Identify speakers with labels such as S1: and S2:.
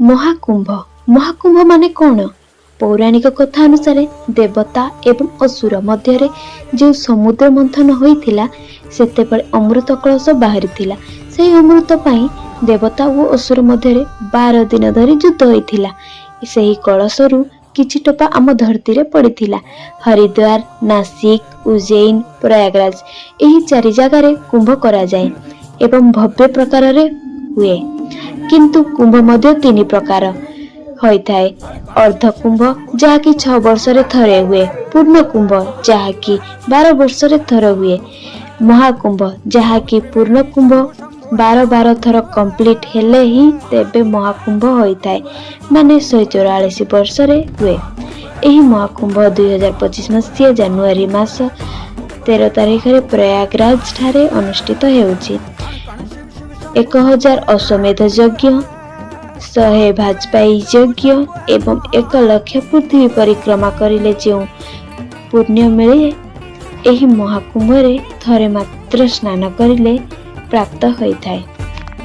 S1: महाकुंभ महाकुंभ माने कौन? पौराणिक कथा अनुसार देवता एवं असुर मध्य जो समुद्र मंथन होइथिला सेतेबेले अमृत कलश बाहरी से अमृत पाई देवता और असुर मध्य 12 दिन धरी युद्ध होइथिला। सही कलशरू किछि टोपा आम धरती रे पड़िथिला। हरिद्वार, नासिक, उज्जैन, प्रयागराज एही 4 जगार कुंभ करा जाए एवं भव्य प्रकार रे हुए। किंतु कुंभ मध्य 3 प्रकार होइथाए। अर्ध कुंभ जहाँकि 6 वर्ष रे थरे हुए, पूर्ण कुंभ जहाँकि 12 वर्ष रे थर हुए, महाकुंभ जहाँकि पूर्ण कुंभ 12 थर कंप्लीट हेले ही तेबे महाकुंभ होइथाए, माने 144 वर्ष रे हुए। एही महाकुंभ 2025 मसीहा जनवरी मास 13 तारिख रे प्रयागराज ठारे अनुष्ठित हेउछि। 1000 अश्वमेध यज्ञ, 100 भाजपाई यज्ञ एवं 1 लाख पृथ्वी परिक्रमा करिले जो पुण्य मिले एही महाकुंभ रे थरे मात्र स्नान करिले प्राप्त होइथाए।